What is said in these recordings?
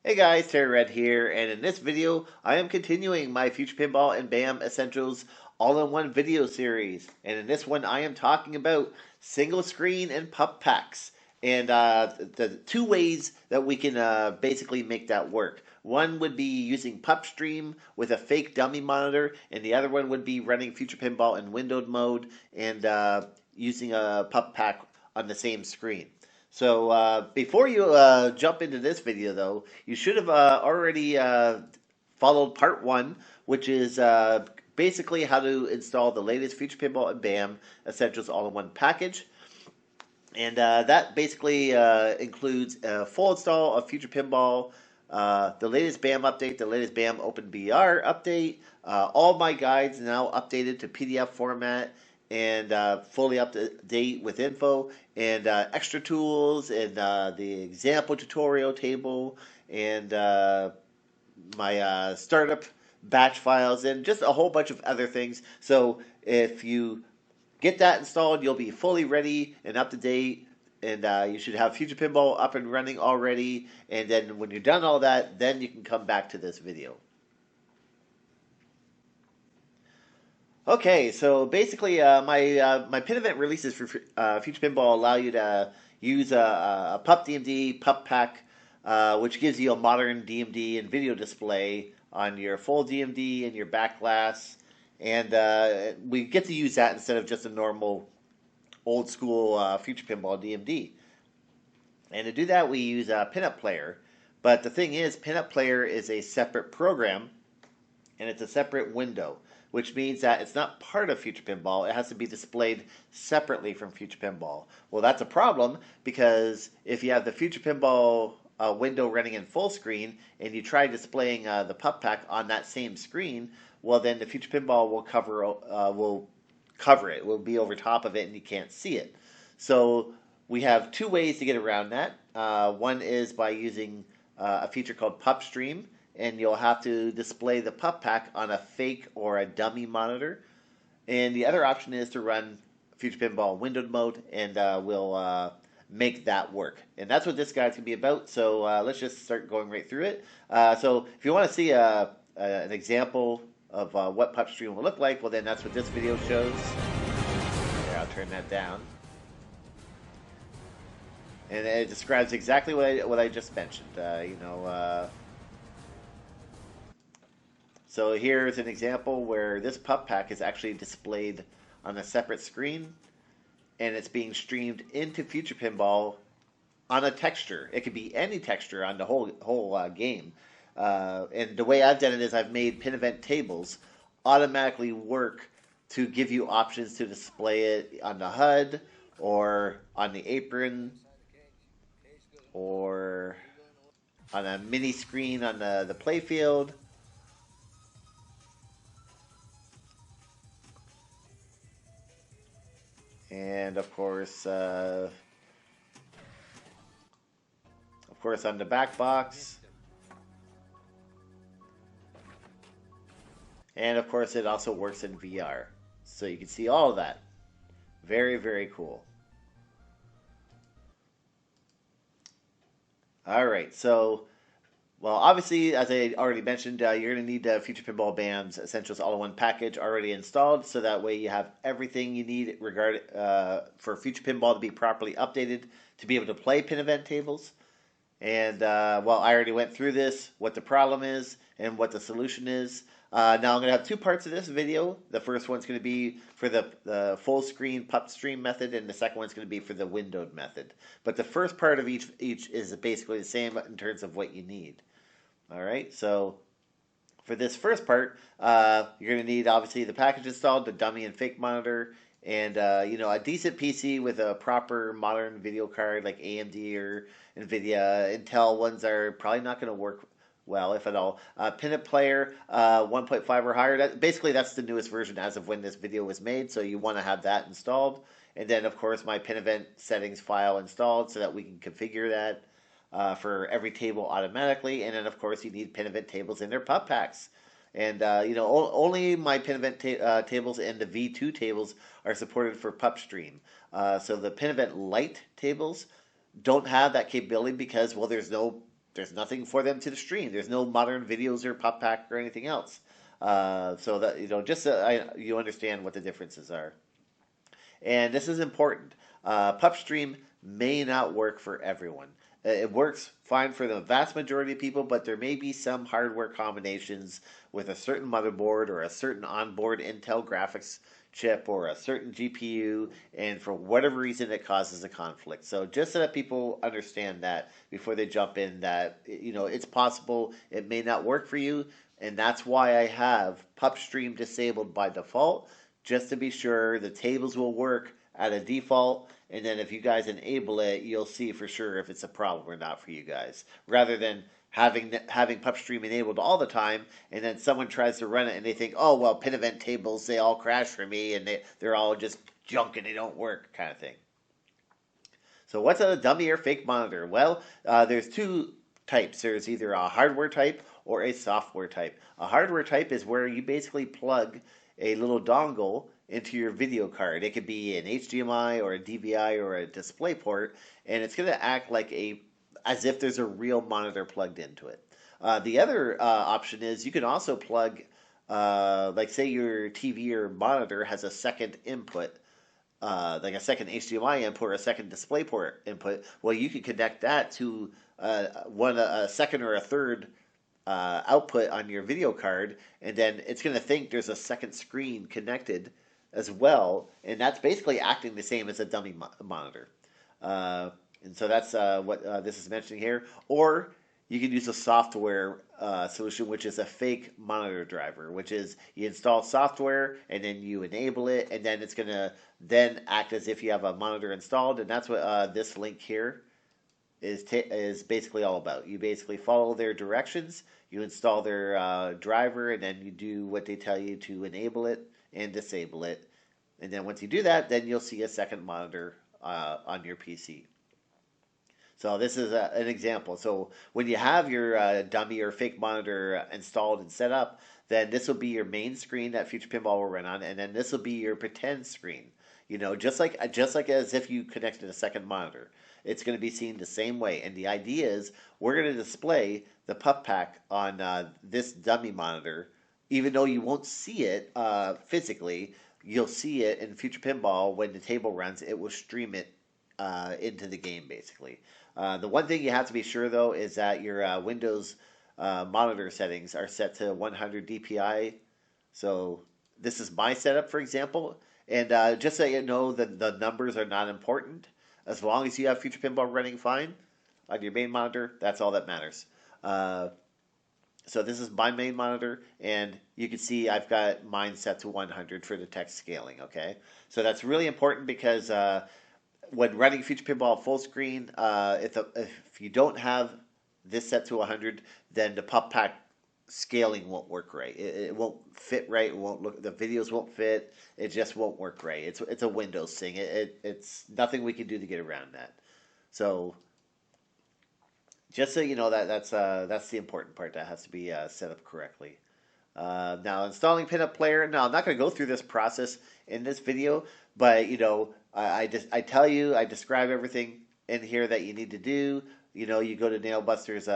Hey guys, Terry Red here, and in this video, I am continuing my Future Pinball and BAM Essentials all-in-one video series. And in this one, I am talking about single screen and PuP-Packs, and the two ways that we can basically make that work. One would be using PupStream with a fake dummy monitor, and the other one would be running Future Pinball in windowed mode and using a PuP-Pack on the same screen. So before you jump into this video, though, you should have already followed part one, which is basically how to install the latest Future Pinball and BAM Essentials all-in-one package. And that basically includes a full install of Future Pinball, the latest BAM update, the latest BAM OpenVR update, all my guides now updated to PDF format, and fully up to date with info and extra tools and the example tutorial table and my startup batch files and just a whole bunch of other things. So if you get that installed, you'll be fully ready and up to date, and you should have Future Pinball up and running already. And then when you're done all that, then you can come back to this video. Okay, so basically, my PinEvent releases for Future Pinball allow you to use a PUP DMD PuP-Pack, which gives you a modern DMD and video display on your full DMD and your back glass, and we get to use that instead of just a normal old school Future Pinball DMD. And to do that, we use a Pinup Player. But the thing is, Pinup Player is a separate program, and it's a separate window, which means that it's not part of Future Pinball. It has to be displayed separately from Future Pinball. Well, that's a problem because if you have the Future Pinball window running in full screen and you try displaying the PuP-Pack on that same screen, well, then the Future Pinball will cover it. It will be over top of it and you can't see it. So we have two ways to get around that. One is by using a feature called PupStream, and you'll have to display the PuP-Pack on a fake or a dummy monitor. And the other option is to run Future Pinball windowed mode, and we'll make that work. And that's what this guide's going to be about, so let's just start going right through it. So if you want to see an example of what PupStream will look like, well then that's what this video shows. There, I'll turn that down. And it describes exactly what I just mentioned. So here's an example where this PuP-Pack is actually displayed on a separate screen, and it's being streamed into Future Pinball on a texture. It could be any texture on the whole game. And the way I've done it is I've made PinEvent tables automatically work to give you options to display it on the HUD or on the apron or on a mini screen on the playfield. And of course on the back box. And of course it also works in VR. So you can see all of that. Very, very cool. Alright, so, well, obviously, as I already mentioned, you're going to need Future Pinball BAM's Essentials All-in-One package already installed, so that way you have everything you need for Future Pinball to be properly updated to be able to play PinEvent tables. And, well, I already went through this, what the problem is, and what the solution is. Now I'm going to have two parts of this video. The first one's going to be for the full screen PupStream method, and the second one's going to be for the windowed method. But the first part of each is basically the same in terms of what you need. All right, so for this first part, you're going to need obviously the package installed, the dummy and fake monitor, and a decent PC with a proper modern video card like AMD or NVIDIA. Intel ones are probably not going to work well, if at all. Pinup Player 1.5 or higher. Basically, that's the newest version as of when this video was made, so you want to have that installed. And then, of course, my PinEvent settings file installed so that we can configure that for every table automatically. And then, of course, you need PinEvent tables in their PuP-Packs. And, only my PinEvent tables and the V2 tables are supported for PupStream. So the PinEvent Lite tables don't have that capability because, well, there's no there's nothing for them to stream. There's no modern videos or PuP-Pack or anything else. So that just so you understand what the differences are. And this is important. PupStream may not work for everyone. It works fine for the vast majority of people, but there may be some hardware combinations with a certain motherboard or a certain onboard Intel graphics chip or a certain GPU, and for whatever reason it causes a conflict. So just so that people understand that before they jump in, that it's possible it may not work for you, and that's why I have PupStream disabled by default, just to be sure the tables will work at a default, and then if you guys enable it, you'll see for sure if it's a problem or not for you guys, rather than having PupStream enabled all the time, and then someone tries to run it and they think, oh well, PinEvent tables, they all crash for me and they're all just junk and they don't work, kind of thing. So what's a dummy or fake monitor? Well, there's two types. There's either a hardware type or a software type. A hardware type is where you basically plug a little dongle into your video card. It could be an HDMI or a DVI or a display port, and it's going to act like as if there's a real monitor plugged into it. The other option is you can also plug, like say your TV or monitor has a second input, like a second HDMI input or a second display port input. Well, you can connect that to a second or a third output on your video card, and then it's going to think there's a second screen connected as well, and that's basically acting the same as a dummy monitor. And so that's what this is mentioning here. Or you can use a software solution, which is a fake monitor driver, which is you install software and then you enable it, and then it's going to then act as if you have a monitor installed, and that's what this link here is basically all about. You basically follow their directions, you install their driver, and then you do what they tell you to enable it and disable it. And then once you do that, then you'll see a second monitor on your PC. So this is an example. So when you have your dummy or fake monitor installed and set up, then this will be your main screen that Future Pinball will run on, and then this will be your pretend screen. Just like as if you connected a second monitor. It's going to be seen the same way. And the idea is we're going to display the PuP-Pack on this dummy monitor, even though you won't see it physically. You'll see it in Future Pinball when the table runs. It will stream it into the game, basically. The one thing you have to be sure, though, is that your Windows monitor settings are set to 100 DPI. So this is my setup, for example. And just so you know, the numbers are not important. As long as you have Future Pinball running fine on your main monitor, that's all that matters. So this is my main monitor, and you can see I've got mine set to 100 for the text scaling, okay? So that's really important because when running Future Pinball full screen, if you don't have this set to 100, then the PuP-Pack scaling won't work right. It won't fit right. It won't look. The videos won't fit. It just won't work right. It's a Windows thing. It's nothing we can do to get around that. So just so you know that's the important part that has to be set up correctly. Now installing Pinup Player. Now I'm not going to go through this process in this video, but I tell you, I describe everything in here that you need to do. You go to Nailbuster's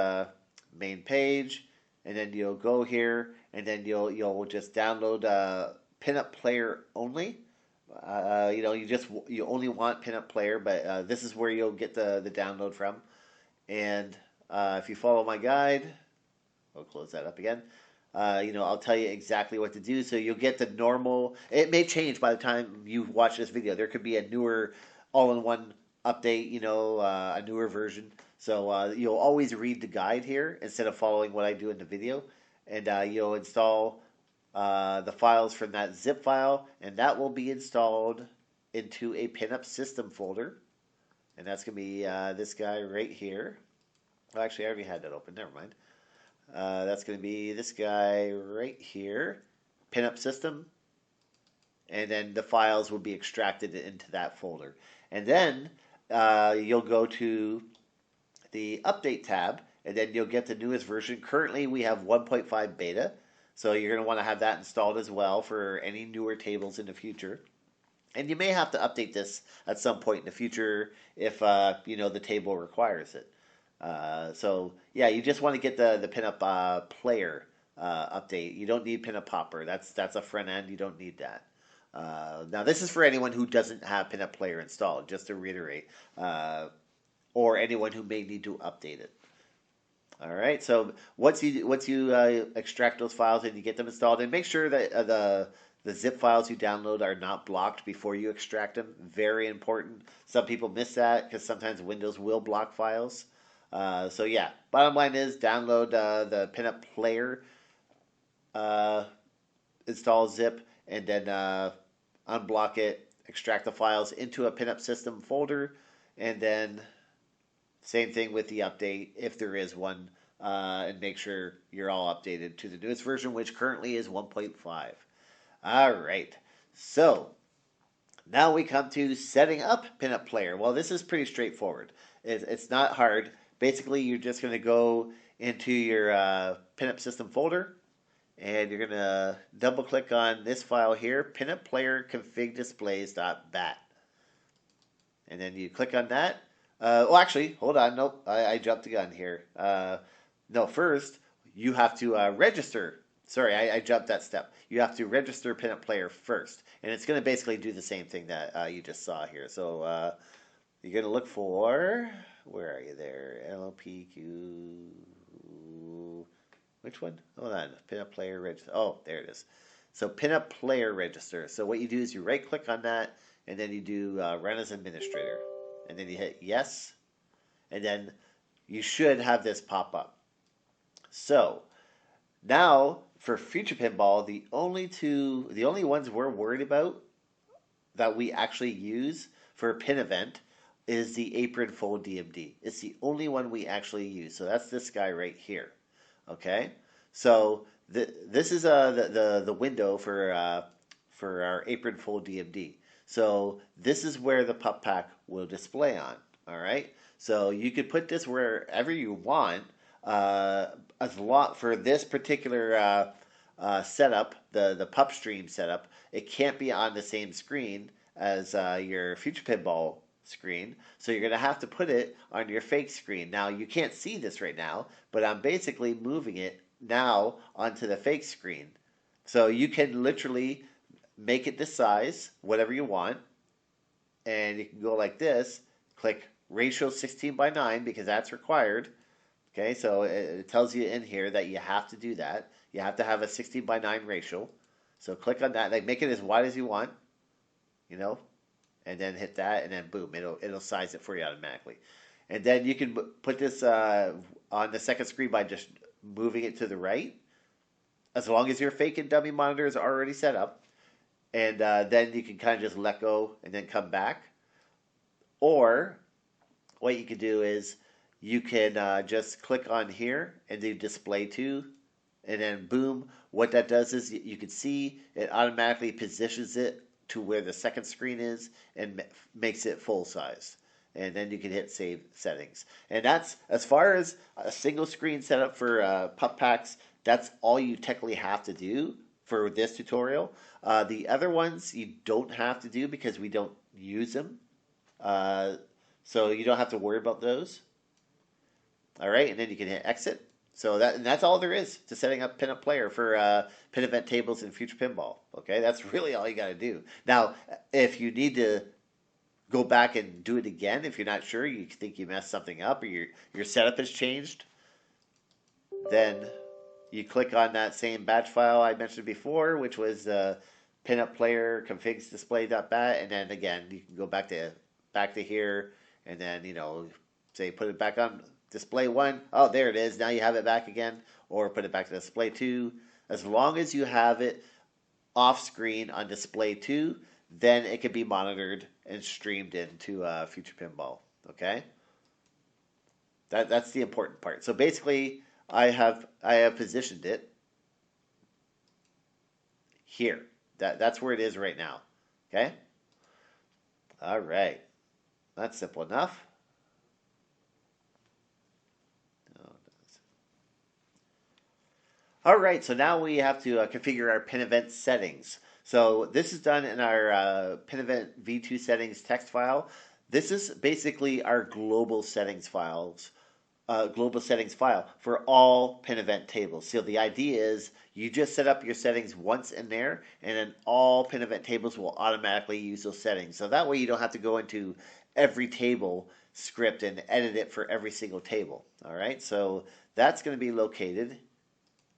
main page, and then you'll go here, and then you'll just download Pinup Player only. You only want Pinup Player, but this is where you'll get the download from. And if you follow my guide, I'll close that up again. I'll tell you exactly what to do. So you'll get the normal. It may change by the time you watch this video. There could be a newer all-in-one update, a newer version. So you'll always read the guide here instead of following what I do in the video. And you'll install the files from that zip file, and that will be installed into a Pinup system folder. And that's going to be this guy right here. Well, actually, I already had that open. Never mind. That's going to be this guy right here, Pinup system, and then the files will be extracted into that folder. And then you'll go to the update tab, and then you'll get the newest version. Currently, we have 1.5 beta, so you're going to want to have that installed as well for any newer tables in the future. And you may have to update this at some point in the future if the table requires it. So yeah, you just want to get the Pinup player update. You don't need Pinup Popper. That's a front end. You don't need that. Now this is for anyone who doesn't have Pinup Player installed. Just to reiterate, or anyone who may need to update it. All right. So once you extract those files and you get them installed, and make sure that the zip files you download are not blocked before you extract them. Very important. Some people miss that because sometimes Windows will block files. So yeah, bottom line is download the Pinup Player uh, install zip, and then unblock it, extract the files into a Pinup system folder, and then same thing with the update if there is one, and make sure you're all updated to the newest version, which currently is 1.5. All right, so now we come to setting up Pinup Player. Well, this is pretty straightforward. It's not hard. Basically, you're just going to go into your Pinup system folder, and you're going to double click on this file here, Pinup Player config displays.bat. And then you click on that. Well, actually, hold on. Nope, I jumped the gun here. No, first, you have to register. Sorry, I jumped that step. You have to register Pinup Player first. And it's going to basically do the same thing that you just saw here. So you're going to look for, where are you there? LPQ. Which one? Hold on. Pinup Player register. Oh, there it is. So Pinup Player register. So what you do is you right click on that, and then you do run as administrator. And then you hit yes. And then you should have this pop up. So now for Future Pinball, the only ones we're worried about that we actually use for PinEvent is the Apron Full DMD. It's the only one we actually use. So that's this guy right here. Okay, so this is the window for our Apron Full DMD. So this is where the PuP-Pack will display on. All right, so you could put this wherever you want. As a lot for this particular setup, the PUP stream setup, it can't be on the same screen as your Future Pinball screen, so you're going to have to put it on your fake screen. Now you can't see this right now, but I'm basically moving it now onto the fake screen. So you can literally make it this size, whatever you want, and you can go like this, click ratio 16:9 because that's required. Okay, so it tells you in here that you have to do that. You have to have a 16:9 ratio. So click on that, like make it as wide as you want, you know, and then hit that, and then boom, it'll size it for you automatically. And then you can put this on the second screen by just moving it to the right, as long as your fake and dummy monitor is already set up. And then you can kind of just let go and then come back. Or what you can do is you can just click on here and do display to, and then boom, what that does is you can see it automatically positions it to where the second screen is and makes it full size. And then you can hit save settings. And that's, as far as a single screen setup for PuP-Packs, that's all you technically have to do for this tutorial. The other ones you don't have to do because we don't use them. So you don't have to worry about those. All right, and then you can hit exit. So that's all there is to setting up Pinup Player for PinEvent tables in Future Pinball. Okay, that's really all you got to do. Now, if you need to go back and do it again, if you're not sure, you think you messed something up, or your setup has changed, then you click on that same batch file I mentioned before, which was Pinup Player configs display.bat, and then again you can go back to here, and then say put it back on display 1. Oh, there it is. Now you have it back again, or put it back to display 2. As long as you have it off screen on display 2, then it can be monitored and streamed into Future Pinball. Okay, that's the important part. So basically, I have positioned it here. That's where it is right now. Okay. All right, that's simple enough. All right, so now we have to configure our PinEvent settings. So this is done in our PinEvent v2 settings text file. This is basically our global settings files global settings file for all PinEvent tables. So the idea is you just set up your settings once in there, and then all PinEvent tables will automatically use those settings. So that way you don't have to go into every table script and edit it for every single table. All right, so that's going to be located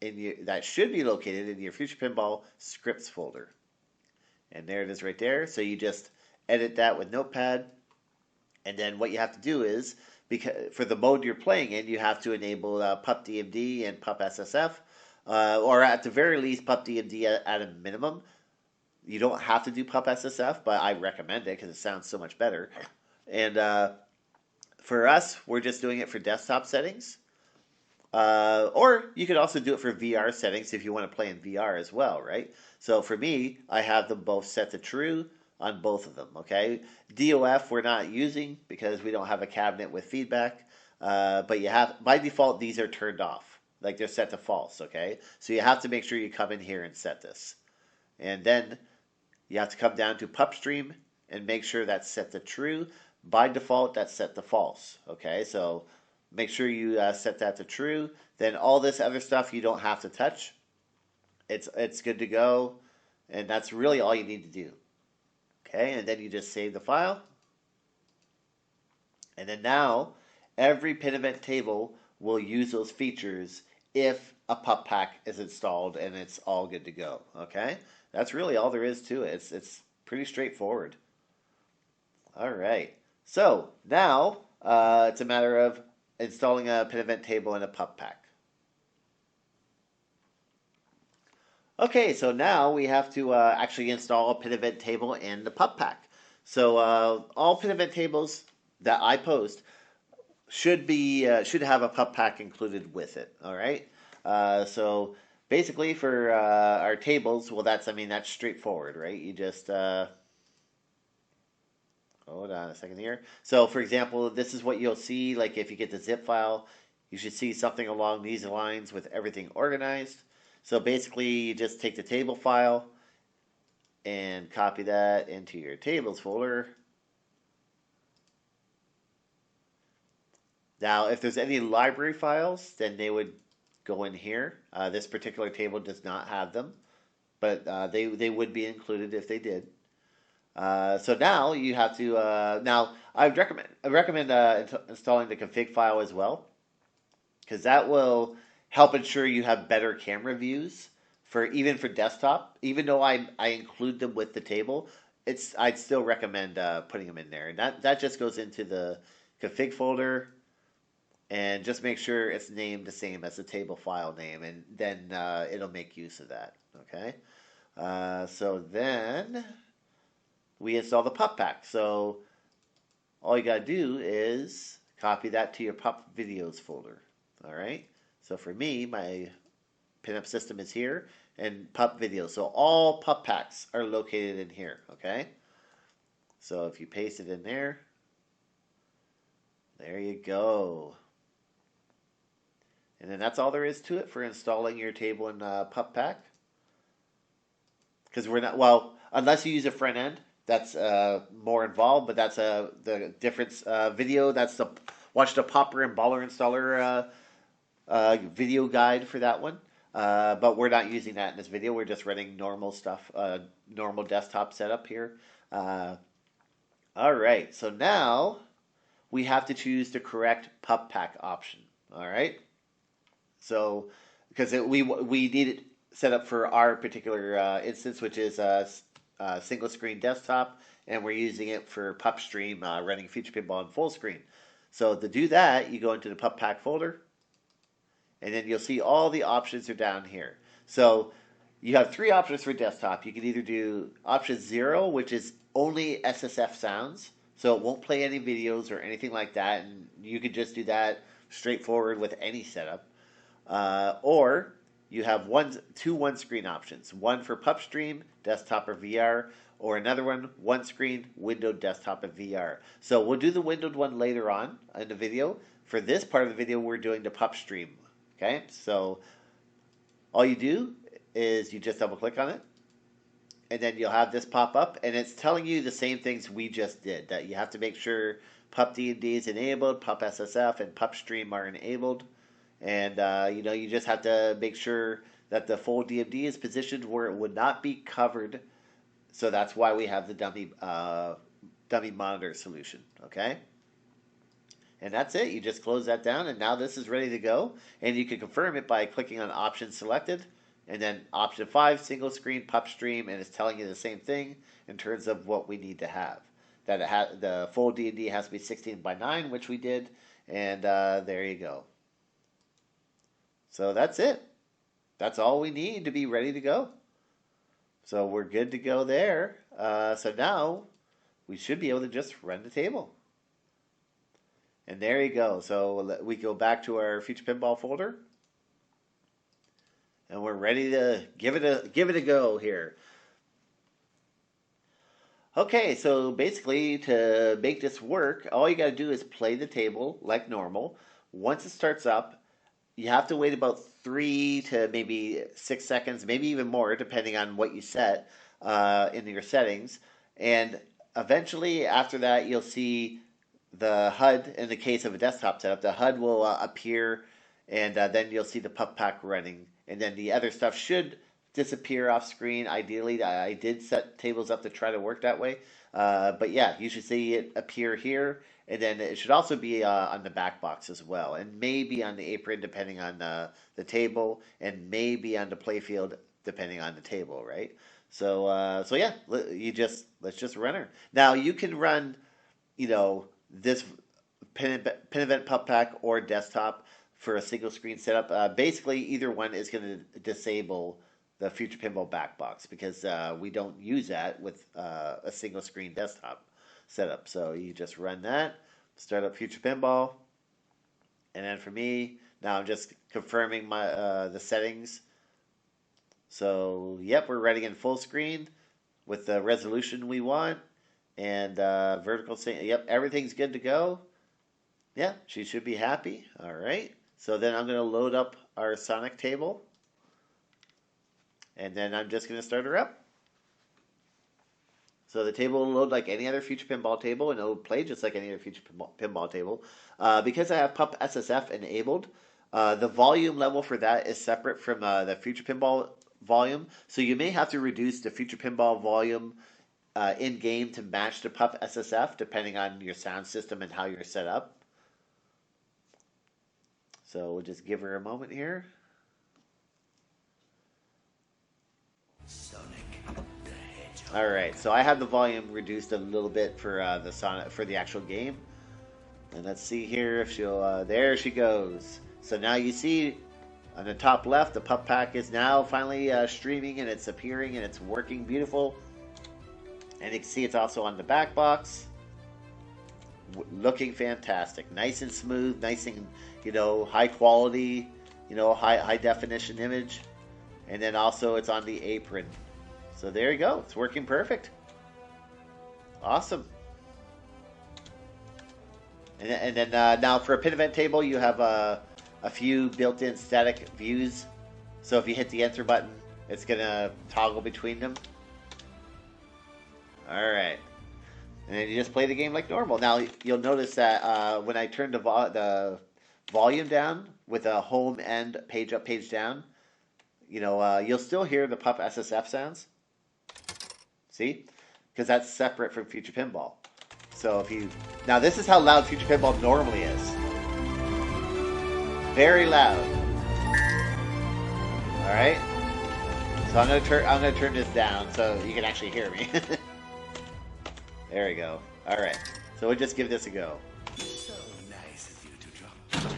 in your, that should be located in your Future Pinball scripts folder. And there it is right there. So you just edit that with Notepad. And then what you have to do is, because for the mode you're playing in, you have to enable PuPDMD and PuPSSF, or at the very least PuPDMD at a minimum. You don't have to do PuPSSF, but I recommend it because it sounds so much better. And for us, we're just doing it for desktop settings. Or you could also do it for VR settings if you want to play in VR as well, right? So for me, I have them both set to true on both of them, okay? DOF we're not using because we don't have a cabinet with feedback, but you have, by default, these are turned off. Like they're set to false, okay? So you have to make sure you come in here and set this. And then you have to come down to PuPStream and make sure that's set to true. By default, that's set to false, okay? So make sure you set that to true. Then all this other stuff you don't have to touch. It's good to go, and that's really all you need to do. Okay, and then you just save the file. And then now, every PinEvent table will use those features if a PuP-Pack is installed and it's all good to go. Okay, that's really all there is to it. It's pretty straightforward. All right, so now it's a matter of installing a PinEvent table and a PuP-Pack. Okay, so now we have to actually install a PinEvent table and the PuP-Pack. So all PinEvent tables that I post should have a PuP-Pack included with it. All right. So basically for our tables, well, that's straightforward, right? You just hold on a second here. So for example, this is what you'll see. Like if you get the zip file, you should see something along these lines with everything organized. So basically, you just take the table file and copy that into your tables folder. Now, if there's any library files, then they would go in here. This particular table does not have them, but they would be included if they did. So now you have to. Now, I recommend installing the config file as well, because that will help ensure you have better camera views even for desktop. Even though I include them with the table, I'd still recommend putting them in there. And that just goes into the config folder, and just make sure it's named the same as the table file name, and then it'll make use of that. Okay. So then we install the PuP-Pack. So all you gotta do is copy that to your PUP videos folder. All right. So for me, my pinup system is here, and PUP videos. So all PuP-Packs are located in here, okay? So if you paste it in there, there you go. And then that's all there is to it for installing your table in PuP-Pack. Because we're not, well, unless you use a front end, that's more involved, but that's the difference video. That's the watch the Popper and Baller installer video guide for that one, but we're not using that in this video. We're just running normal stuff, normal desktop setup here. All right, so now we have to choose the correct PuP-Pack option. All right, so because we need it set up for our particular instance, which is a single screen desktop, and we're using it for PuPStream running Future Pinball in Fullscreen. So to do that, you go into the PuP-Pack folder, and then you'll see all the options are down here. So you have three options for desktop. You can either do option 0, which is only SSF sounds, so it won't play any videos or anything like that, and you could just do that straightforward with any setup. Or you have two one-screen options, one for PuPStream, desktop or VR, or another one screen, windowed desktop and VR. So we'll do the windowed one later on in the video. For this part of the video, we're doing the PuPStream. Okay, so all you do is you just double click on it, and then you'll have this pop up, and it's telling you the same things we just did, that you have to make sure PuP-DMD is enabled, PuP-SSF and PuP-Stream are enabled. And, you just have to make sure that the full DMD is positioned where it would not be covered. So that's why we have the dummy monitor solution, okay? And that's it. You just close that down, and now this is ready to go. And you can confirm it by clicking on Option Selected, and then Option 5, Single Screen, PuP-Stream, and it's telling you the same thing in terms of what we need to have. That the full DMD has to be 16:9, which we did, and there you go. So that's it. That's all we need to be ready to go. So we're good to go there. So now we should be able to just run the table. And there you go. So we go back to our Future Pinball folder. And we're ready to give it a go here. Okay, so basically to make this work, all you got to do is play the table like normal. Once it starts up, you have to wait about 3 to maybe 6 seconds, maybe even more, depending on what you set in your settings. And eventually, after that, you'll see the HUD. In the case of a desktop setup, the HUD will appear, and then you'll see the PuP-Pack running. And then the other stuff should disappear off screen. Ideally, I did set tables up to try to work that way. But yeah, you should see it appear here. And then it should also be on the back box as well. And maybe on the apron, depending on the table. And maybe on the playfield, depending on the table, right? So yeah, let's just run her. Now, you can run, this PinEvent PuP-Pack or desktop for a single screen setup. Basically, either one is going to disable the Future Pinball back box because we don't use that with a single screen desktop setup. So you just run that, start up Future Pinball, and then for me, now I'm just confirming my the settings. So yep, we're ready in full screen with the resolution we want. And vertical sync, yep, everything's good to go. Yeah, she should be happy. All right. So then I'm going to load up our Sonic table. And then I'm just going to start her up. So the table will load like any other Future Pinball table, and it will play just like any other Future Pinball table. Because I have PuP-SSF enabled, the volume level for that is separate from the Future Pinball volume. So you may have to reduce the Future Pinball volume in-game to match the PuP-SSF, depending on your sound system and how you're set up. So we'll just give her a moment here. All right, so I have the volume reduced a little bit for the actual game, and let's see here if she'll. There she goes. So now you see on the top left, the PuP-Pack is now finally streaming, and it's appearing, and it's working beautiful. And you can see it's also on the back box, looking fantastic, nice and smooth, nice and high quality, high definition image, and then also it's on the apron. So there you go. It's working perfect. Awesome. And then now for a PinEvent table, you have a few built-in static views. So if you hit the enter button, it's going to toggle between them. All right. And then you just play the game like normal. Now, you'll notice that when I turn the volume down with a home and page up, page down, you'll still hear the PuP-SSF sounds. See? Because that's separate from Future Pinball. So now this is how loud Future Pinball normally is. Very loud. All right. So I'm gonna turn this down so you can actually hear me. There we go. All right. So we'll just give this a go. So nice of you to drop by.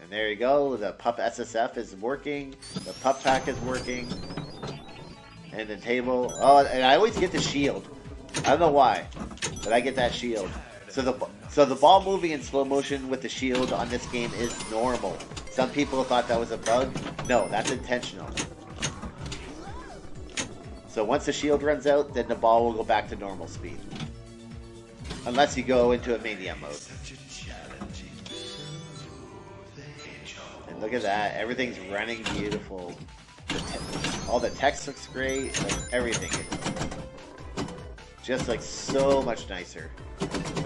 And there you go. The PuP-SSF is working. The PuP-Pack is working. And the table. Oh, and I always get the shield. I don't know why, but I get that shield. So the ball moving in slow motion with the shield on this game is normal. Some people thought that was a bug. No, that's intentional. So once the shield runs out, then the ball will go back to normal speed. Unless you go into a mania mode. And look at that, everything's running beautiful. All the text looks great, like everything. just like so much nicer.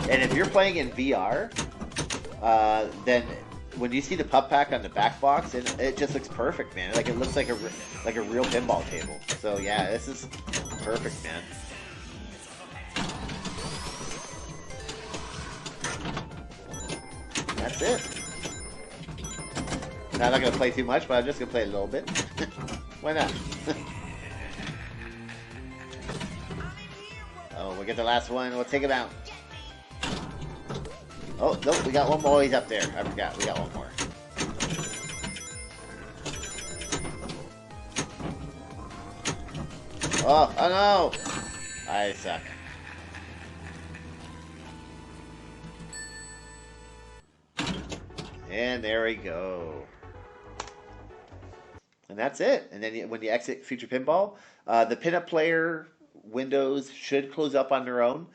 And if you're playing in VR, then when you see the PuP-Pack on the back box, it just looks perfect, man. Like it looks like a real pinball table. So yeah, this is perfect, man. That's it. Now, I'm not gonna play too much, but I'm just gonna play a little bit. Why not? Oh, we get the last one. We'll take him out. Oh, nope, we got one more. He's up there. I forgot. We got one more. Oh no! I suck. And there we go. And that's it. And then when you exit Future Pinball, the Pinup player windows should close up on their own.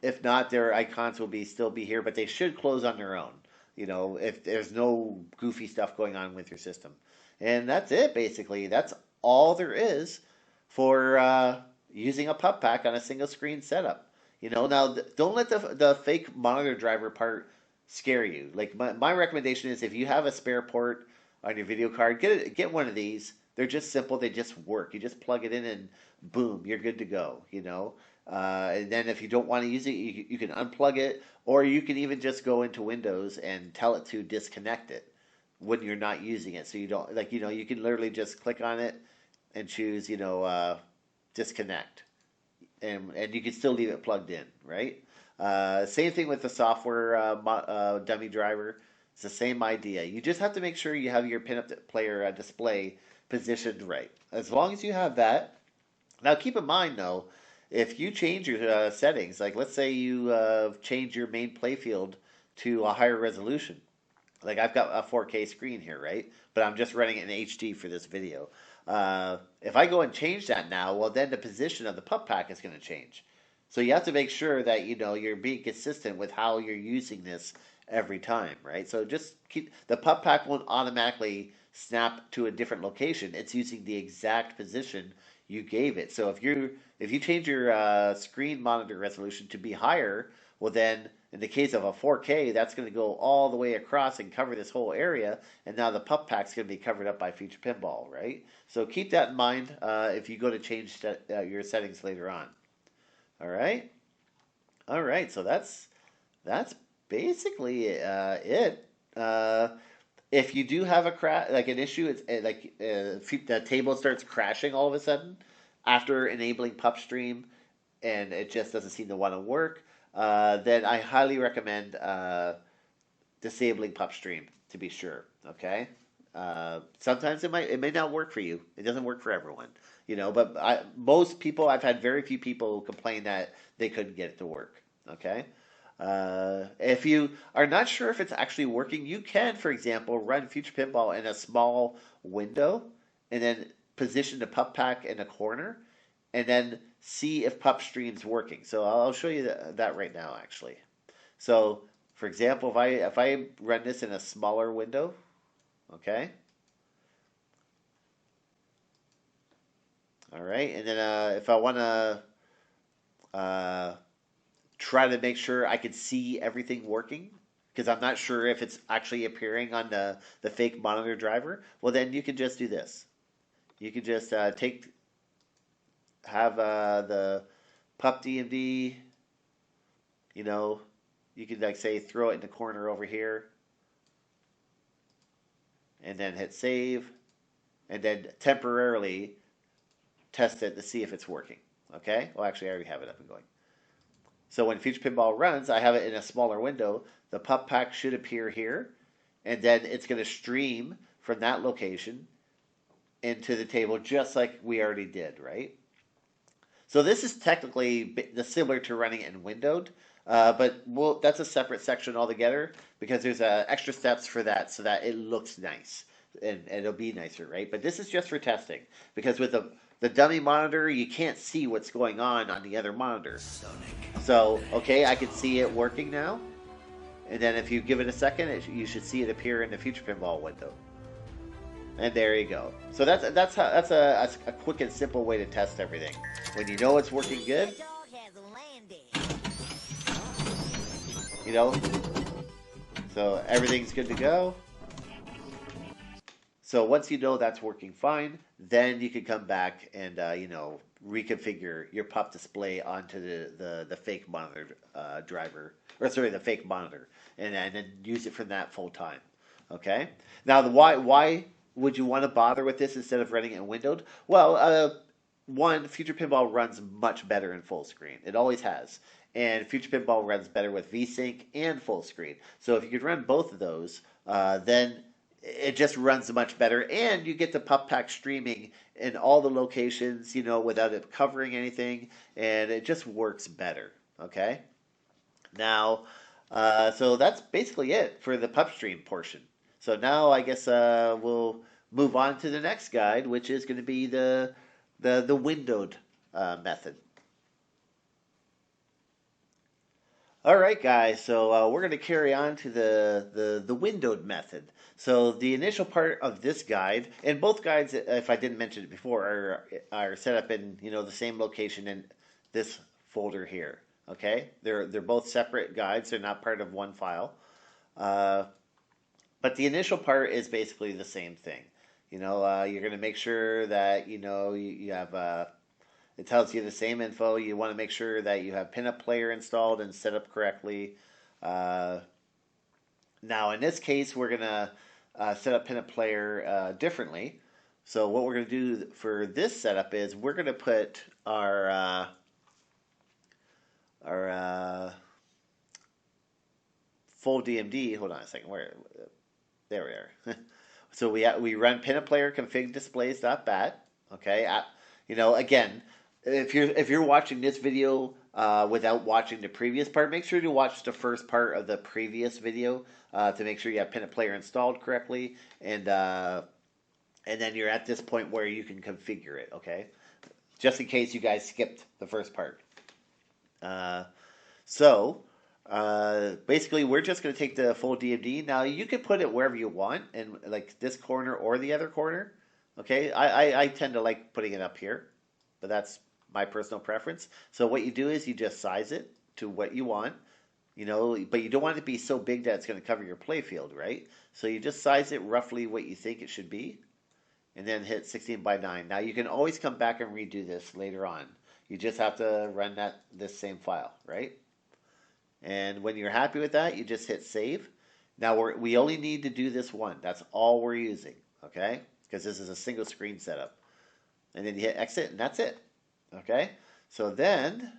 If not, their icons will still be here, but they should close on their own. You know, if there's no goofy stuff going on with your system. And that's it, basically. That's all there is for using a PuP-Pack on a single screen setup. You know, now don't let the fake monitor driver part scare you. Like my recommendation is, if you have a spare port on your video card, get one of these. They're just simple. They just work. You just plug it in and boom, you're good to go. You know, and then if you don't want to use it, you can unplug it, or you can even just go into Windows and tell it to disconnect it when you're not using it. So you don't, like, you know, you can literally just click on it and choose, you know, disconnect, and you can still leave it plugged in, right? Same thing with the software dummy driver. It's the same idea. You just have to make sure you have your Pinup player display positioned right. As long as you have that. Now keep in mind though, if you change your settings, like let's say you change your main playfield to a higher resolution. Like I've got a 4K screen here, right? But I'm just running it in HD for this video. If I go and change that now, well then the position of the PuP-Pack is going to change. So you have to make sure that, you know, you're being consistent with how you're using this every time, right? So just keep the PuP-Pack won't automatically snap to a different location. It's using the exact position you gave it. So if you change your screen monitor resolution to be higher, well then in the case of a 4K, that's going to go all the way across and cover this whole area, and now the PuP-Pack's going to be covered up by Future Pinball, right? So keep that in mind if you go to change your settings later on. All right, so that's basically it. If you do have an issue, it's like the table starts crashing all of a sudden after enabling PupStream, and it just doesn't seem to want to work. Then I highly recommend disabling PupStream to be sure. Okay. Sometimes it may not work for you. It doesn't work for everyone, you know. But I've had very few people complain that they couldn't get it to work. Okay. If you are not sure if it's actually working, you can, for example, run Future Pinball in a small window, and then position the PuP-Pack in a corner, and then see if PupStream's working. So I'll show you that right now, actually. So, for example, if I run this in a smaller window, okay. All right, and then if I want to try to make sure I can see everything working, because I'm not sure if it's actually appearing on the fake monitor driver, well then you can just do this. You can just have the PUP DMD, you know, you could like say throw it in the corner over here, and then hit save, and then temporarily test it to see if it's working. Okay? Well, actually, I already have it up and going. So when Future Pinball runs, I have it in a smaller window. The PuP-Pack should appear here, and then it's going to stream from that location into the table just like we already did, right? So this is technically similar to running it in windowed, but that's a separate section altogether because there's extra steps for that so that it looks nice and it'll be nicer, right? But this is just for testing because with the dummy monitor, you can't see what's going on the other monitor. So, okay, I can see it working now. And then if you give it a second, you should see it appear in the Future Pinball window. And there you go. So that's a quick and simple way to test everything. When you know it's working good, you know, so everything's good to go. So once you know that's working fine, then you can come back and reconfigure your PUP display onto the fake monitor driver, or sorry, the fake monitor, and then use it from that full time. Okay. Now the why would you want to bother with this instead of running it windowed? Well, one, Future Pinball runs much better in full screen. It always has. And Future Pinball runs better with VSync and full screen. So if you could run both of those, then it just runs much better. And you get the PuP-Pack streaming in all the locations, without it covering anything. And it just works better. Okay? Now, so that's basically it for the PUP stream portion. So now I guess we'll move on to the next guide, which is going to be the windowed method. All right, guys. So we're going to carry on to the windowed method. So the initial part of this guide, and both guides, if I didn't mention it before, are set up in the same location in this folder here. Okay, they're both separate guides. They're not part of one file. But the initial part is basically the same thing. You're going to make sure that you have. It tells you the same info. You want to make sure that you have Pinup player installed and set up correctly. Now, in this case, we're going to set up Pinup player differently. So what we're going to do for this setup is we're going to put our full DMD. Hold on a second. There we are. So we run Pinup player config displays.bat. Okay. Again, if you're watching this video without watching the previous part, make sure to watch the first part of the previous video to make sure you have Pinup player installed correctly, and then you're at this point where you can configure it. Okay, just in case you guys skipped the first part. Basically, we're just going to take the full DMD. Now, you can put it wherever you want, in like this corner or the other corner. Okay, I tend to like putting it up here, but that's my personal preference. So what you do is you just size it to what you want, but you don't want it to be so big that it's going to cover your playfield, right? So you just size it roughly what you think it should be, and then hit 16 by 9. Now you can always come back and redo this later on. You just have to run this same file, right? And when you're happy with that, you just hit save. Now we only need to do this one. That's all we're using, okay? Because this is a single screen setup. And then you hit exit, and that's it. Okay? So then,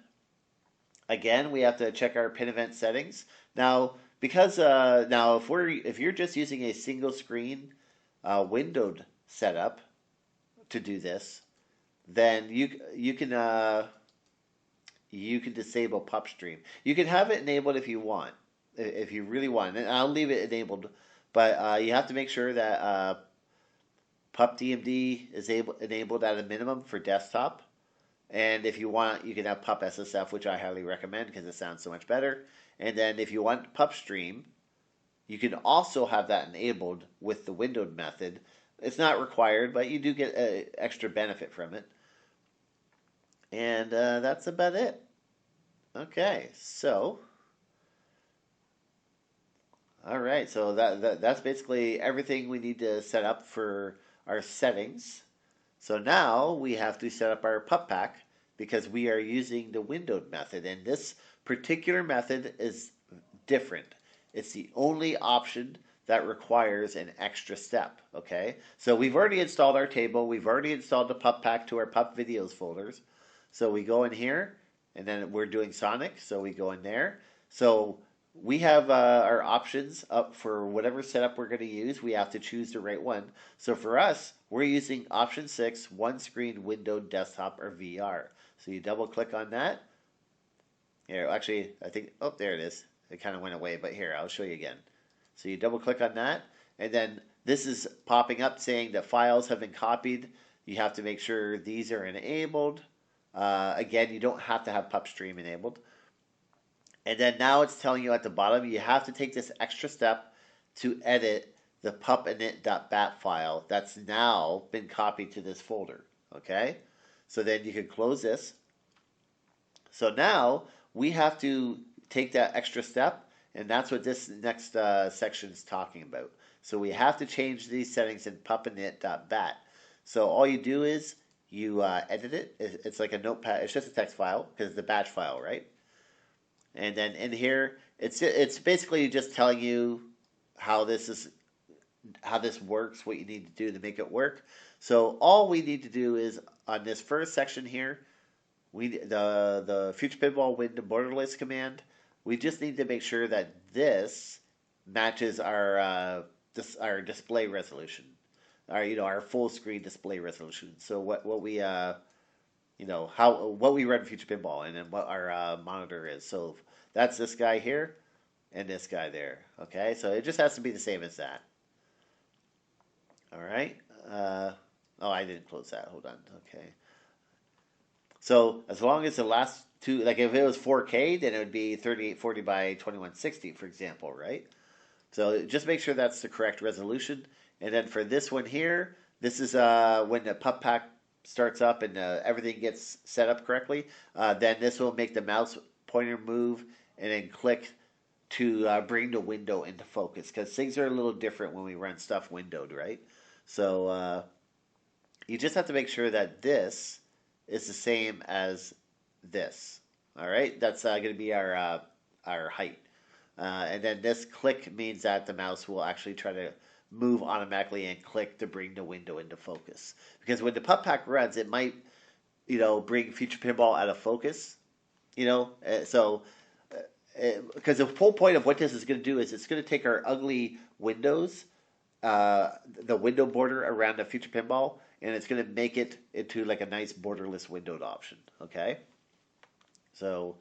again, we have to check our PinEvent settings. Now, because now if you're just using a single screen windowed setup to do this, then you can disable PUP stream. You can have it enabled if you want, if you really want. And I'll leave it enabled, but you have to make sure that PUP DMD is enabled at a minimum for desktop. And if you want, you can have PUP SSF, which I highly recommend because it sounds so much better. And then if you want PUP stream, you can also have that enabled with the windowed method. It's not required, but you do get an extra benefit from it. And that's about it. Okay, so all right, so that's basically everything we need to set up for our settings. So now we have to set up our PuP-Pack because we are using the windowed method, and this particular method is different. It's the only option that requires an extra step, okay? So we've already installed our table. We've already installed the PuP-Pack to our PUP videos folders. So we go in here, and then we're doing Sonic, so we go in there. So we have our options up for whatever setup we're going to use. We have to choose the right one. So for us, we're using option 6, one screen windowed desktop or VR. So you double click on that. Here, actually, I think, oh, there it is. It kind of went away, but here, I'll show you again. So you double click on that, and then this is popping up saying that files have been copied. You have to make sure these are enabled. Again, you don't have to have PUP stream enabled. And then now it's telling you at the bottom, you have to take this extra step to edit the PuPInit.BAT file that's now been copied to this folder. Okay? So then you can close this. So now we have to take that extra step And that's what this next section is talking about. So we have to change these settings in PuPInit.BAT. So all you do is you edit it. It's like a notepad. It's just a text file because it's a batch file, right? And then in here, it's basically just telling you how this works, what you need to do to make it work. So all we need to do is on this first section here, the Future Pinball Window Borderless command. We just need to make sure that this matches our display resolution, our full screen display resolution. So what we what we run Future Pinball and then what our monitor is. So that's this guy here and this guy there. Okay, so it just has to be the same as that. All right. Oh, I didn't close that. Hold on. Okay. So as long as the last two, like if it was 4K, then it would be 3840 by 2160, for example, right? So just make sure that's the correct resolution. And then for this one here, this is when the PuP-Pack starts up and everything gets set up correctly. Then this will make the mouse pointer move and then click to bring the window into focus, because things are a little different when we run stuff windowed, right? So you just have to make sure that this is the same as this. All right, that's going to be our height. And then this click means that the mouse will actually try to move automatically and click to bring the window into focus. Because when the PuP-Pack runs, it might, bring Future Pinball out of focus. Because the whole point of what this is going to do is it's going to take our ugly windows, the window border around the Future Pinball, and it's going to make it into like a nice borderless windowed option. Okay. So,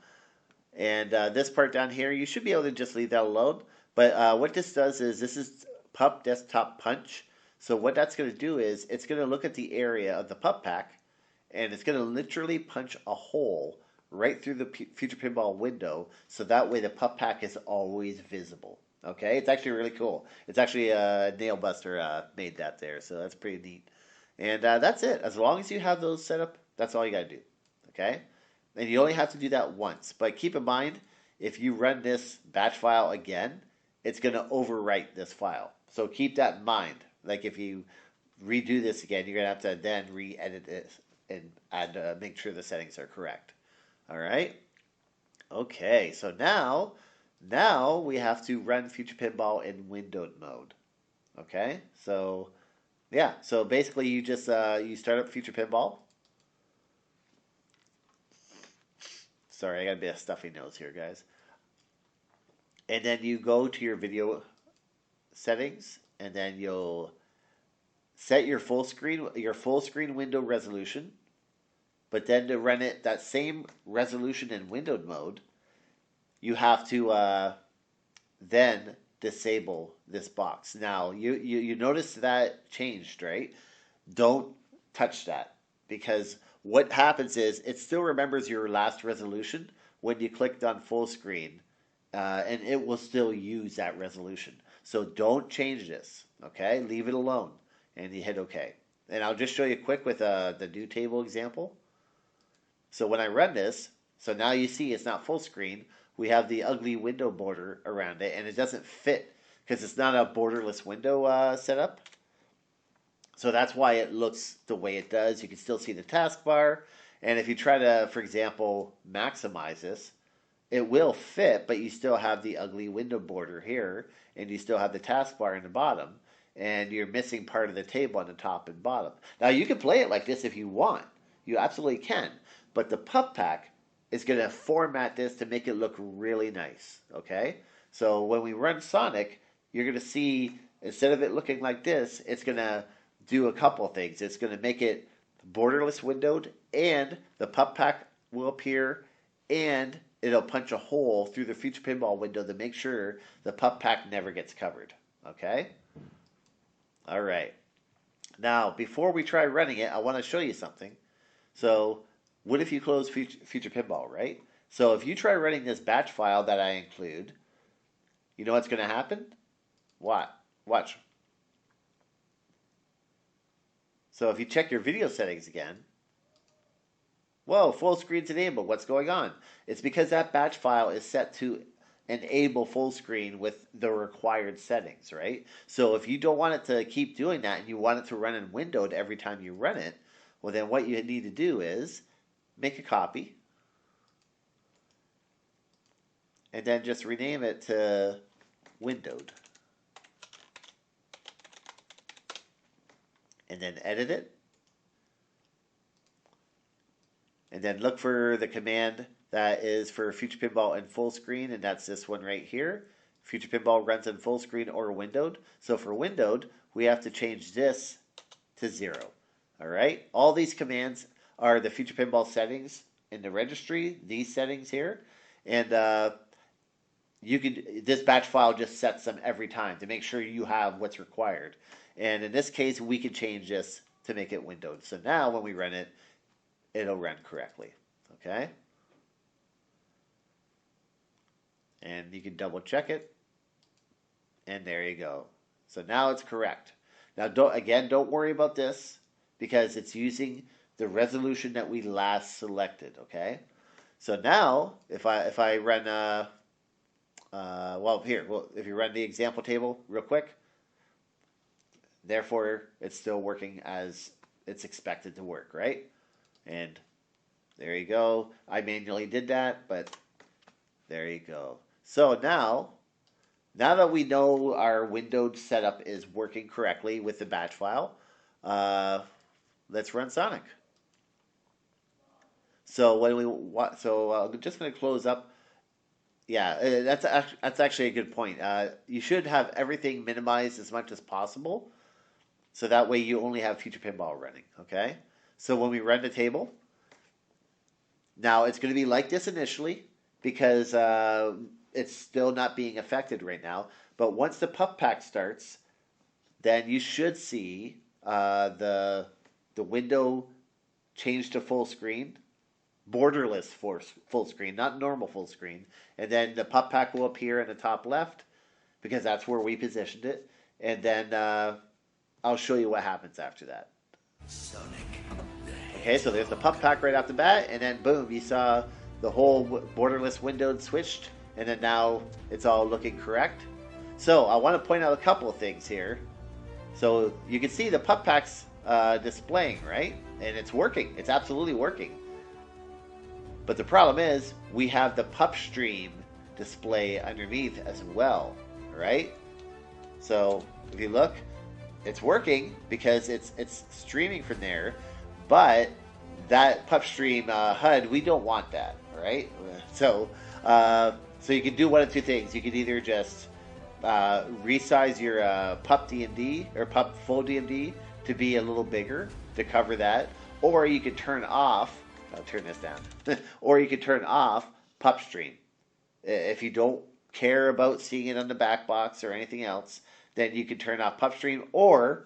and this part down here, you should be able to just leave that alone. But what this does is this is PUP Desktop Punch. So what that's going to do is it's going to look at the area of the PuP-Pack, and it's going to literally punch a hole right through the Future Pinball window, so that way the PuP-Pack is always visible. Okay, it's actually really cool. It's actually Nail Buster made that there, so that's pretty neat. And that's it. As long as you have those set up, that's all you got to do. Okay, and you only have to do that once. But keep in mind, if you run this batch file again, it's going to overwrite this file. So keep that in mind. Like if you redo this again, you're going to have to then re-edit it and add, make sure the settings are correct. All right. Okay, so now we have to run Future Pinball in windowed mode. Okay, so yeah, so basically you just you start up Future Pinball. Sorry, I got a bit of stuffy nose here, guys. And then you go to your video settings, and then you'll set your full screen window resolution. But then to run it that same resolution in windowed mode, you have to then disable this box. Now, you notice that changed, right? Don't touch that, because what happens is it still remembers your last resolution when you clicked on full screen, and it will still use that resolution. So don't change this, okay? Leave it alone, and you hit OK. And I'll just show you quick with the new table example. So when I run this, so now you see it's not full screen. We have the ugly window border around it, and it doesn't fit because it's not a borderless window setup. So that's why it looks the way it does. You can still see the taskbar, and if you try to, for example, maximize this, it will fit, but you still have the ugly window border here, and you still have the taskbar in the bottom, and you're missing part of the table on the top and bottom. Now you can play it like this if you want. You absolutely can. But the PuP-Pack is going to format this to make it look really nice, okay? So when we run Sonic, you're going to see, instead of it looking like this, it's going to do a couple things. It's going to make it borderless windowed, and the PuP-Pack will appear, and it'll punch a hole through the Future Pinball window to make sure the PuP-Pack never gets covered, okay? All right. Now, before we try running it, I want to show you something. So what if you close Future Pinball, right? So if you try running this batch file that I include, you know what's going to happen? What? Watch. So if you check your video settings again, whoa, full screen's enabled. What's going on? It's because that batch file is set to enable full screen with the required settings, right? So if you don't want it to keep doing that and you want it to run in windowed every time you run it, well then what you need to do is make a copy and then just rename it to windowed. And then edit it. And then look for the command that is for Future Pinball and full screen, and that's this one right here. Future Pinball runs in full screen or windowed. So for windowed, we have to change this to 0. All right? All these commands are the Future Pinball settings in the registry, these settings here. And this batch file just sets them every time to make sure you have what's required. And in this case, we can change this to make it windowed. So now when we run it, it'll run correctly. Okay? And you can double check it. And there you go. So now it's correct. Now, don't worry about this because it's using the resolution that we last selected. Okay? So now, if I run, if you run the example table real quick, therefore, it's still working as it's expected to work, right? And there you go. I manually did that, but there you go. So now that we know our windowed setup is working correctly with the batch file, let's run Sonic. So I'm just going to close up. Yeah, that's actually a good point. You should have everything minimized as much as possible. So that way you only have Future Pinball running, okay? So when we run the table, now it's going to be like this initially because it's still not being affected right now. But once the PuP-Pack starts, then you should see the window change to full screen, borderless full screen, not normal full screen. And then the PuP-Pack will appear in the top left because that's where we positioned it. And then I'll show you what happens after that. Sonic. Okay, so there's the PuP-Pack right off the bat, and then boom, you saw the whole borderless windowed switched, and then now it's all looking correct. So I want to point out a couple of things here. So you can see the PuP-Pack's displaying, right? And it's working. It's absolutely working. But the problem is we have the PuPStream display underneath as well, right? So if you look, it's working because it's streaming from there, but that PuPStream HUD, we don't want that, right? So you can do one of two things. You can either just resize your PUP DMD or PUP full DMD to be a little bigger to cover that, or you can turn off. I'll turn this down, or you can turn off PuPStream if you don't care about seeing it on the back box or anything else. Then you can turn off PuPStream, or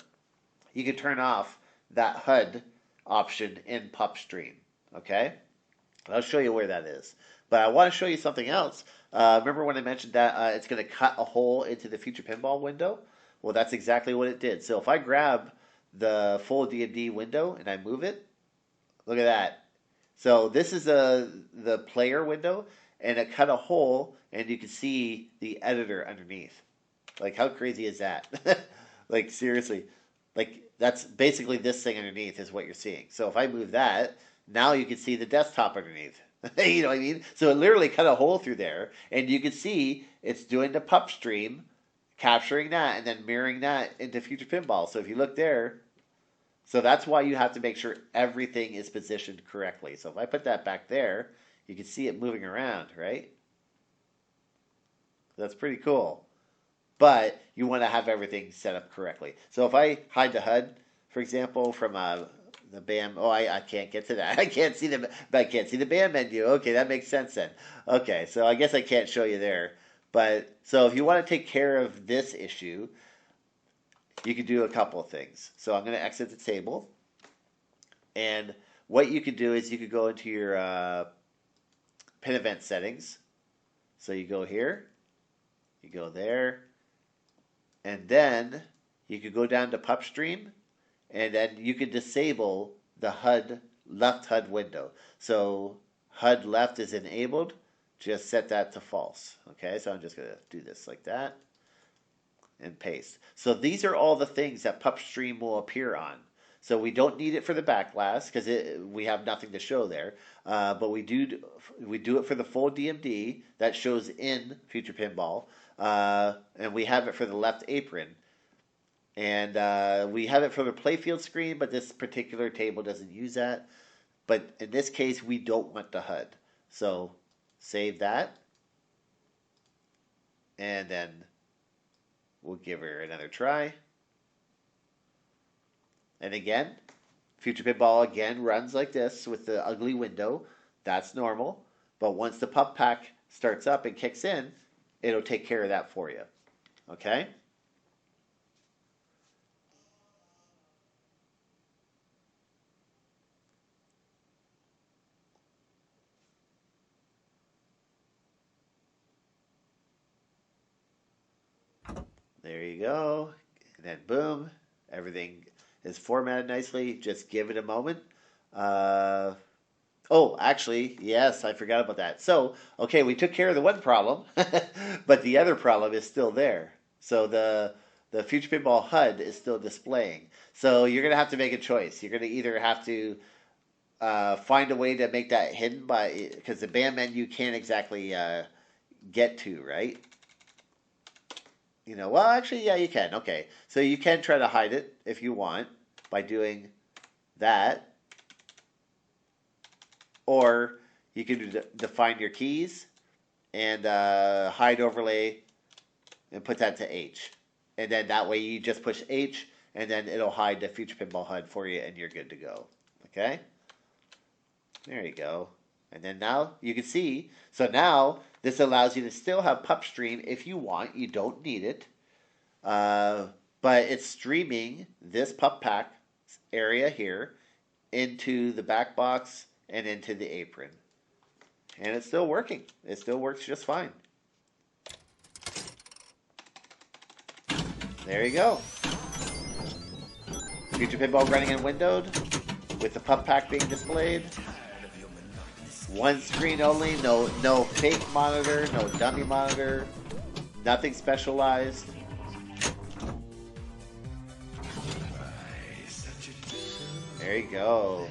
you can turn off that HUD option in PuPStream. Okay? I'll show you where that is. But I want to show you something else. Remember when I mentioned that it's going to cut a hole into the Future Pinball window? Well, that's exactly what it did. So if I grab the full DMD window and I move it, look at that. So this is the player window, and it cut a hole, and you can see the editor underneath. Like, how crazy is that? Like, seriously. Like, that's basically this thing underneath is what you're seeing. So if I move that, now you can see the desktop underneath. You know what I mean? So it literally cut a hole through there, and you can see it's doing the PuPStream, capturing that, and then mirroring that into Future Pinball. So if you look there, so that's why you have to make sure everything is positioned correctly. So if I put that back there, you can see it moving around, right? That's pretty cool. But you want to have everything set up correctly. So if I hide the HUD, for example, from the BAM, I can't get to that. I can't see the BAM menu. Okay, that makes sense then. Okay, so I guess I can't show you there. But so if you want to take care of this issue, you can do a couple of things. So I'm going to exit the table. And what you could do is you could go into your PinEvent settings. So you go here, you go there, and then you could go down to PuPStream, and then you could disable the HUD left HUD window. So HUD left is enabled, just set that to false. Okay, so I'm just going to do this like that and paste. So these are all the things that PuPStream will appear on. So we don't need it for the backglass because we have nothing to show there. But we do it for the full DMD that shows in Future Pinball, and we have it for the left apron, and we have it for the playfield screen. But this particular table doesn't use that. But in this case, we don't want the HUD. So save that, and then we'll give her another try. And again, Future Pinball again runs like this with the ugly window. That's normal. But once the PuP-Pack starts up and kicks in, it'll take care of that for you. Okay? There you go. And then boom, everything is formatted nicely. Just give it a moment. Oh, actually, yes, I forgot about that. So, okay, we took care of the one problem, but the other problem is still there. So the Future Pinball HUD is still displaying. So you're going to have to make a choice. You're going to either have to find a way to make that hidden because the band menu can't exactly get to, right? Well, actually, yeah, you can. Okay, so you can try to hide it if you want by doing that. Or you can define your keys and hide overlay and put that to H. And then that way you just push H and then it'll hide the Future Pinball HUD for you and you're good to go. Okay? There you go. And then now you can see, so now this allows you to still have PuPStream if you want. You don't need it. But it's streaming this PuP-Pack area here into the back box and into the apron. And it's still working. It still works just fine. There you go. Future Pinball running in windowed with the PuP-Pack being displayed. One screen only, no fake monitor, no dummy monitor, nothing specialized. There you go.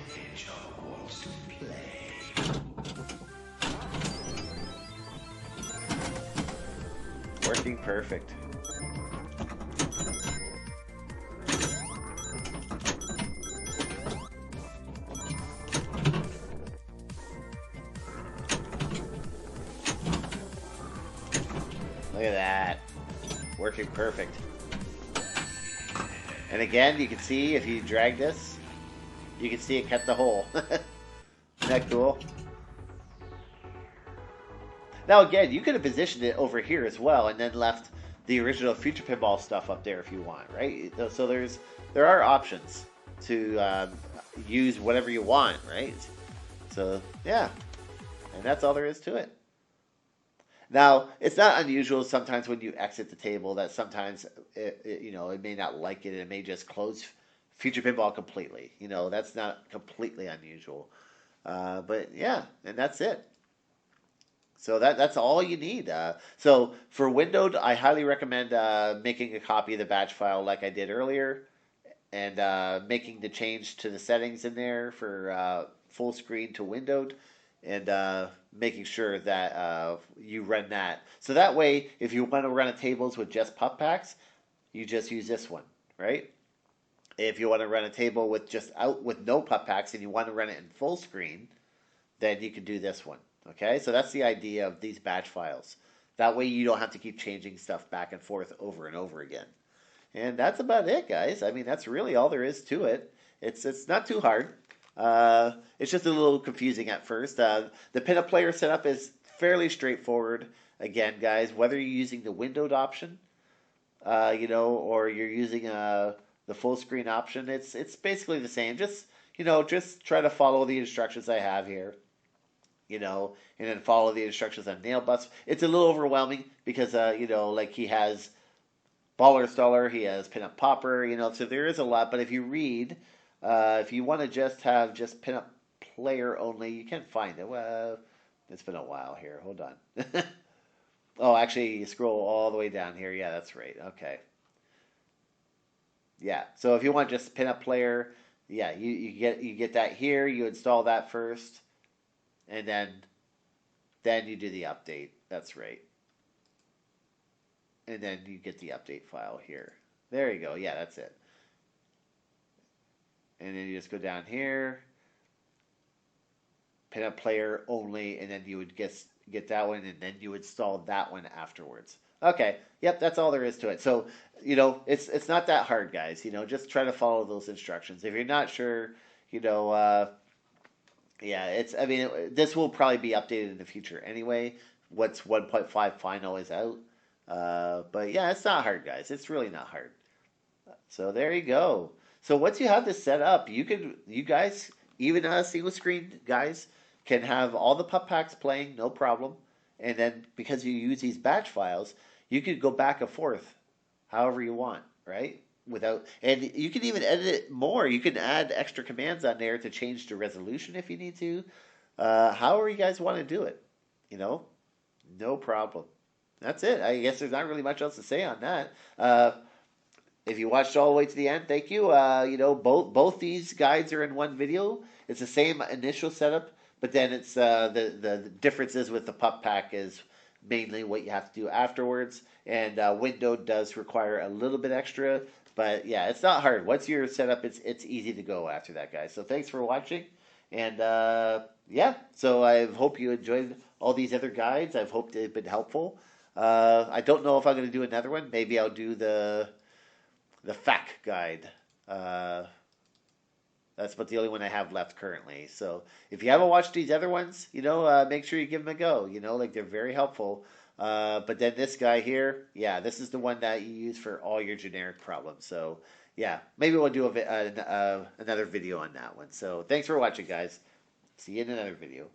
Working perfect. Look at that. Working perfect. And again, you can see if you drag this, you can see it cut the hole. Isn't that cool? Now again, you could have positioned it over here as well and then left the original Future Pinball stuff up there if you want, right? So there are options to use whatever you want, right? So yeah, and that's all there is to it. Now, it's not unusual sometimes when you exit the table that sometimes it may not like it. It may just close Future Pinball completely. That's not completely unusual. But yeah, and that's it. So that's all you need. So for windowed, I highly recommend making a copy of the batch file like I did earlier, and making the change to the settings in there for full screen to windowed, and making sure that you run that. So that way, if you want to run a tables with just PuP-Packs, you just use this one, right? If you want to run a table with no PuP-Packs and you want to run it in full screen, then you can do this one. Okay, so that's the idea of these batch files. That way you don't have to keep changing stuff back and forth over and over again. And that's about it, guys. I mean, that's really all there is to it. It's not too hard. It's just a little confusing at first. The Pinup player setup is fairly straightforward. Again, guys, whether you're using the windowed option, or you're using the full screen option, it's basically the same. Just try to follow the instructions I have here. And then follow the instructions on nail butts. It's a little overwhelming because, like he has Baller Staller, he has Pinup Popper, so there is a lot. But if you read, if you want to just have Pinup player only, you can find it. It's been a while here. Hold on. Oh, actually, you scroll all the way down here. Yeah, that's right. Okay. Yeah. So if you want just Pinup player, yeah, you get that here. You install that first, and then you do the update. That's right. And then you get the update file here. There you go. Yeah, that's it. And then you just go down here, Pinup player only, and then you would get that one, and then you install that one afterwards. Okay, yep, that's all there is to it. So, it's not that hard, guys. Just try to follow those instructions. If you're not sure, you know, yeah, I mean, this will probably be updated in the future anyway. What's 1.5 final is out. But yeah, it's not hard, guys. It's really not hard. So there you go. So once you have this set up, you guys, even single screen guys, can have all the pup packs playing, no problem. And then because you use these batch files, you could go back and forth however you want, right? And you can even edit it more. You can add extra commands on there to change the resolution if you need to. However you guys want to do it, you know, no problem. That's it. I guess there's not really much else to say on that. If you watched all the way to the end, thank you. Both these guides are in one video. It's the same initial setup, but then it's the differences with the pup pack is mainly what you have to do afterwards. And window does require a little bit extra, but yeah, it's not hard. Once you're set up, it's easy to go after that, guys. So thanks for watching, and yeah. So I hope you enjoyed all these other guides. I've hoped they've been helpful. I don't know if I'm going to do another one. Maybe I'll do the FAQ guide. That's about the only one I have left currently. So if you haven't watched these other ones, make sure you give them a go. They're very helpful. But then this guy here, yeah, this is the one that you use for all your generic problems. So yeah, maybe we'll do another video on that one. So thanks for watching, guys. See you in another video.